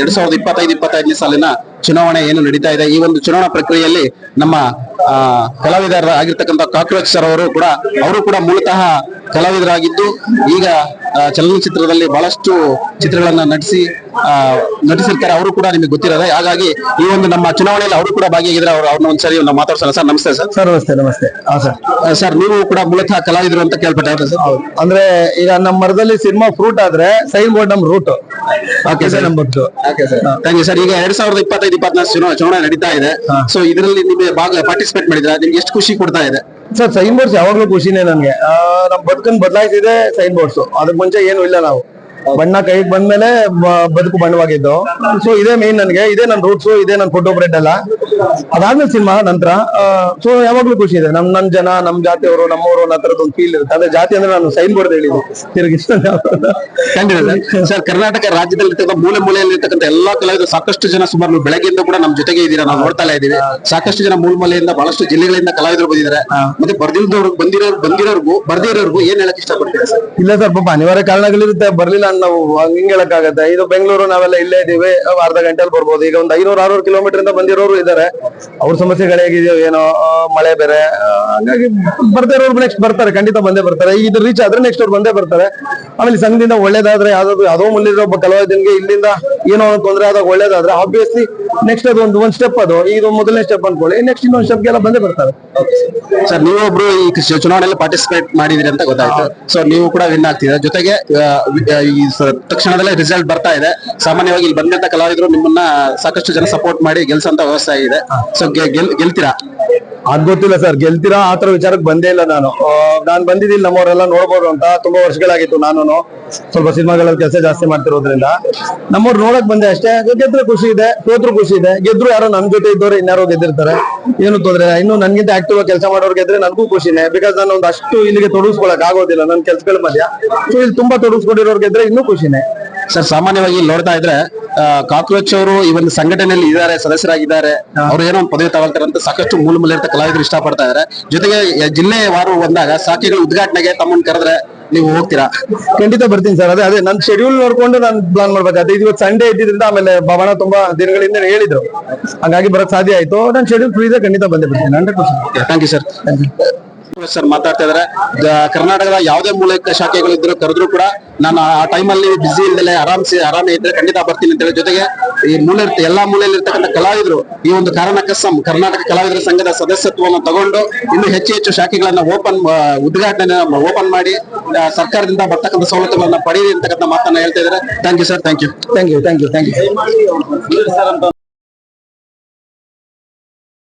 2025 ಸಾಲಿನ ಚುನಾವಣೆ ಏನು ನಡೀತಾ ಇದೆ. ಈ ಒಂದು ಚುನಾವಣಾ ಪ್ರಕ್ರಿಯೆಯಲ್ಲಿ ನಮ್ಮ ಕಲಾವಿದರ ಆಗಿರ್ತಕ್ಕಂಥ ಕಾಕ್ರೋಚ್ ಸರ್ ಅವರು ಕೂಡ ಮೂಲತಃ ಕಲಾವಿದರಾಗಿದ್ದು ಈಗ ಚಲನಚಿತ್ರದಲ್ಲಿ ಬಹಳಷ್ಟು ಚಿತ್ರಗಳನ್ನ ನಟಿಸಿರ್ತಾರೆ. ಅವರು ಕೂಡ ನಿಮಗೆ ಗೊತ್ತಿರೋದೆ. ಹಾಗಾಗಿ ಈ ಒಂದು ನಮ್ಮ ಚುನಾವಣೆಯಲ್ಲಿ ಅವರು ಕೂಡ ಭಾಗಿಯಾಗಿದ್ರೆ ಅವ್ರನ್ನ ಒಂದ್ಸರಿ ನಾವು ಮಾತಾಡ್ಸೋಣ. ಸರ್ ನಮಸ್ತೆ. ಸರ್ ನಮಸ್ತೆ. ಸರ್ ನೀವು ಕೂಡ ಮೂಲತಃ ಕಲಾವಿದರು ಅಂತ ಕೇಳ್ಪಟ್ಟೆ ಸರ್? ಅಂದ್ರೆ ಈಗ ನಮ್ಮ ಮರದಲ್ಲಿ ಸಿನಿಮಾ ಫ್ರೂಟ್ ಆದ್ರೆ ಸೈನ್ ಬೋರ್ಡ್ ನಮ್ root. Okay sir. Thank you sir. ಈಗ 2025-24 ಚುನಾವಣೆ ನಡೀತಾ ಇದೆ. ಸೊ ಇದರಲ್ಲಿ ನಿಮಗೆ ಪಾರ್ಟಿಸಿಪೇಟ್ ಮಾಡಿದ್ರೆ ನಿಮ್ಗೆ ಎಷ್ಟು ಖುಷಿ ಕೊಡ್ತಾ ಇದೆ? ಸರ್ ಸೈನ್ ಬೋರ್ಡ್ಸ್ ಯಾವಾಗ್ಲೂ ಖುಷಿನೇ ನನ್ಗೆ. ನಮ್ ಬದುಕನ್ ಬದಲಾಯಿಸಿದೆ ಸೈನ್ ಬೋರ್ಡ್ಸ್. ಅದಕ್ ಮುಂಚೆ ಏನು ಇಲ್ಲ. ನಾವು ಬಣ್ಣ ಕೈಗೆ ಬಂದ್ಮೇಲೆ ಬದುಕು ಬಣ್ಣವಾಗಿದ್ದು. ಸೊ ಇದೇ ಮೇನ್ ನನ್ಗೆ, ಇದೇ ನನ್ ರೂಟ್ಸ್, ಇದೇ ನನ್ ಫೋಟೋ ಬ್ರೆಡ್ ಎಲ್ಲ. ಅದಾದ್ಮೇಲೆ ಸಿನಿಮಾ ನಂತರ ಸೊ ಯಾವಾಗ್ಲೂ ಖುಷಿ ಇದೆ. ನನ್ ಜನ, ನಮ್ ಜಾತಿಯವರು, ನಮ್ಮವರು ಅನ್ನೋ ತರದ್ ಒಂದು ಫೀಲ್ ಇರುತ್ತೆ. ಅದೇ ಜಾತಿ ಅಂದ್ರೆ ನಾನು ಸೈನ್ ಬೋರ್ಡ್ ಹೇಳಿದ್ದು ತಿರುಗಿ ಇಷ್ಟ. ಸರ್ ಕರ್ನಾಟಕ ರಾಜ್ಯದಲ್ಲಿ ಮೂಲೆಯಲ್ಲಿ ಎಲ್ಲಾ ಕಲಾವಿದರು ಸಾಕಷ್ಟು ಜನ, ಸುಮಾರು ಬೆಳಗ್ಗೆಯಿಂದ ಕೂಡ ನಮ್ ಜೊತೆಗೆ ಇದ್ದೀರಾ, ನಾವು ನೋಡ್ತಾ ಇದೀವಿ. ಸಾಕಷ್ಟು ಜನ ಮೂಲೆಯಿಂದ ಬಹಳಷ್ಟು ಜಿಲ್ಲೆಗಳಿಂದ ಕಲಾವಿದರು ಬಂದಿದ್ದಾರೆ. ಮತ್ತೆ ಬರ್ದಿರೋರ್ಗು ಏನ್ ಹೇಳಕ್ ಇಷ್ಟಪಡ್ತೀರಾ ಸರ್? ಇಲ್ಲ ಸರ್, ಪಾಪ ಅನಿವಾರ್ಯ ಕಾರಣಗಳಿರುತ್ತೆ, ಬರ್ಲಿಲ್ಲ ನಾವು ಹಿಂಗ್ ಹೇಳಕ್ಕಾಗತ್ತೆ. ಇದು ಬೆಂಗಳೂರು, ನಾವೆಲ್ಲ ಇಲ್ಲೇ ಇದೀವಿ, ಅರ್ಧ ಗಂಟೆಯಲ್ಲಿ ಬರ್ಬೋದು. ಈಗ ಒಂದು 500-600 ಕಿಲೋಮೀಟರ್ ಇಂದ ಬಂದಿರೋರು ಇದಾರೆ. ಅವ್ರ ಸಮಸ್ಯೆಗಳು ಹೇಗಿದೆಯೋ ಏನೋ, ಮಳೆ ಬೇರೆ, ಹಂಗಾಗಿ ಬರ್ತಾ ಇರೋರು ನೆಕ್ಸ್ಟ್ ಬರ್ತಾರೆ, ಖಂಡಿತ ಬಂದೇ ಬರ್ತಾರೆ. ಈಗ ಇದು ರೀಚ್ ಆದ್ರೆ ನೆಕ್ಸ್ಟ್ ಅವ್ರು ಬಂದೇ ಬರ್ತಾರೆ. ಆಮೇಲೆ ಸಂಘದಿಂದ ಒಳ್ಳೇದಾದ್ರೆ ಯಾವ್ದೋ ಮುಂದಿರೋ ಒಬ್ಬ ಕಲಾವಿದನಿಗೆ ಇಲ್ಲಿಂದ ಏನೋ ತೊಂದರೆ ಆದಾಗ ಒಳ್ಳೇದಾದ್ರೆ ಆಬ್ವಿಯಸ್ಲಿ ನೆಕ್ಸ್ಟ್ ಅದು ಒಂದು ಸ್ಟೆಪ್, ಅದು ಇದು ಮೊದಲನೇ ಸ್ಟೆಪ್ ಅನ್ಕೊಳ್ಳಿ, ನೆಕ್ಸ್ಟ್ ಇನ್ನೊಂದು ಸ್ಟೆಪ್ ಎಲ್ಲ ಬಂದೇ ಬರ್ತಾರೆ. ಸರ್ ನೀವೊಬ್ರು ಈ ಚುನಾವಣೆಯಲ್ಲಿ ಪಾರ್ಟಿಸಿಪೇಟ್ ಮಾಡಿದಿರಿ ಅಂತ ಗೊತ್ತಾಯ್ತು. ಸೊ ನೀವು ಕೂಡ ವಿನ್ ಆಗ್ತಿದ್ದೀರಾ. ಜೊತೆಗೆ ಈ ತಕ್ಷಣದಲ್ಲೇ ರಿಸಲ್ಟ್ ಬರ್ತಾ ಇದೆ. ಸಾಮಾನ್ಯವಾಗಿ ಇಲ್ಲಿ ಬಂದಂತ ಕಲಾವಿದರು ನಿಮ್ಮನ್ನ ಸಾಕಷ್ಟು ಜನ ಸಪೋರ್ಟ್ ಮಾಡಿ ಗೆಲ್ಸಂತ ವ್ಯವಸ್ಥೆ ಆಗಿದೆ. ಸೊ ಗೆಲ್ತೀರಾ? ಅದ್ ಗೊತ್ತಿಲ್ಲ ಸರ್, ಗೆಲ್ತೀರಾ ಆತರ ವಿಚಾರಕ್ಕೆ ಬಂದೇ ಇಲ್ಲ. ನಾನು ಬಂದಿದ್ದೀನಿ, ನಮ್ಮವರೆಲ್ಲ ನೋಡ್ಬೋದು ಅಂತ. ತುಂಬಾ ವರ್ಷಗಳಾಗಿತ್ತು. ನಾನು ಸ್ವಲ್ಪ ಸಿನಿಮಾಗಳಲ್ಲಿ ಕೆಲಸ ಜಾಸ್ತಿ ಮಾಡ್ತಿರೋದ್ರಿಂದ ನಮ್ಮವ್ರು ನೋಡಕ್ ಬಂದೆ ಅಷ್ಟೇ. ಗೆದ್ರೆ ಖುಷಿ ಇದೆ, ಸೋತ್ರು ಖುಷಿ ಇದೆ. ಗೆದ್ರು ಯಾರೋ ನನ್ ಜೊತೆ ಇದ್ದವ್ರು ಇನ್ಯಾರೋ ಗೆದ್ದಿರ್ತಾರೆ, ಏನು ತೊಂದ್ರೆ. ಇನ್ನು ನನ್ಗಿಂತ ಆಕ್ಟಿವ್ ಆಗಿ ಕೆಲಸ ಮಾಡೋರು ಗೆದ್ರೆ ನನಗೂ ಖುಷಿನೇ. ಬಿಕಾಸ್ ನಾನು ಒಂದಷ್ಟು ಇಲ್ಲಿಗೆ ತೊಡಗಿಸ್ಕೊಳಕ್ ಆಗೋದಿಲ್ಲ ನನ್ನ ಕೆಲ್ಸಗಳ ಮಧ್ಯ. ಸೊ ಇಲ್ಲಿ ತುಂಬಾ ತೊಡಗಿಸ್ಕೊಂಡಿರೋರು ಗೆದ್ರೆ ಇನ್ನೂ ಖುಷಿನೇ. ಸರ್ ಸಾಮಾನ್ಯವಾಗಿ ನೋಡ್ತಾ ಇದ್ರೆ ಕಾಕ್ರೋಚ್ ಅವರು ಈ ಒಂದು ಸಂಘಟನೆಯಲ್ಲಿ ಇದ್ದಾರೆ, ಸದಸ್ಯರಾಗಿದ್ದಾರೆ. ಅವ್ರು ಏನೋ ಒಂದು ಪದವಿ ತಗೊಳ್ತಾರೆ ಅಂತ ಸಾಕಷ್ಟು ಮೂಲ ಕಲಾವಿದರು ಇಷ್ಟಪಡ್ತಾ ಇದ್ದಾರೆ. ಜೊತೆಗೆ ಜಿಲ್ಲೆ ವಾರ ಬಂದಾಗ ಸಾಕಿಗಳ ಉದ್ಘಾಟನೆಗೆ ತಮ್ಮನ್ನು ಕರೆದ್ರೆ ನೀವು ಹೋಗ್ತೀರಾ? ಖಂಡಿತ ಬರ್ತೀನಿ ಸರ್. ಅದೇ ನನ್ ಶೆಡ್ಯೂಲ್ ನೋಡ್ಕೊಂಡು ನಾನು ಪ್ಲಾನ್ ಮಾಡ್ಬೇಕಾದ್ರೆ ಇವತ್ತು ಸಂಡೇ ಇದ್ದಿದ್ರಿಂದ, ಆಮೇಲೆ ಭವನ ತುಂಬಾ ದಿನಗಳಿಂದ ಹೇಳಿದ್ರು, ಹಾಗಾಗಿ ಬರಕ್ ಸಾಧ್ಯ ಆಯ್ತು. ನನ್ ಶೆಡ್ಯೂಲ್ ಫ್ರೀ ಇದೆ, ಖಂಡಿತ ಬಂದೇ ಬರ್ತೀನಿ 100%. Thank you sir. ಸರ್ ಮಾತಾಡ್ತಾ ಇದಾರೆ. ಕರ್ನಾಟಕದ ಯಾವುದೇ ಮೂಲ ಶಾಖೆಗಳು ಇದ್ರು ಕರೆದ್ರು ಕೂಡ ನಾನು ಆ ಟೈಮಲ್ಲಿ ಬಿಸಿ ಇಲ್ದಲೆ ಆರಾಮೇ ಇದ್ರೆ ಖಂಡಿತ ಬರ್ತೀನಿ ಅಂತ ಹೇಳಿ. ಜೊತೆಗೆ ಈ ಎಲ್ಲಾ ಮೂಲೆಯಲ್ಲಿ ಇರ್ತಕ್ಕಂಥ ಕಲಾವಿದರು ಈ ಒಂದು ಕಾರಣಕ್ಕೆ ಕರ್ನಾಟಕ ಕಲಾವಿದರ ಸಂಘದ ಸದಸ್ಯತ್ವವನ್ನು ತಗೊಂಡು ಇನ್ನೂ ಹೆಚ್ಚು ಶಾಖೆಗಳನ್ನ ಉದ್ಘಾಟನೆ ಓಪನ್ ಮಾಡಿ ಸರ್ಕಾರದಿಂದ ಬರ್ತಕ್ಕಂಥ ಸವಲತ್ತುಗಳನ್ನ ಪಡೆಯಿರಿ ಅಂತಕ್ಕಂಥ ಮಾತನ್ನ ಹೇಳ್ತಾ ಇದ್ದಾರೆ. Thank you sir. Thank you.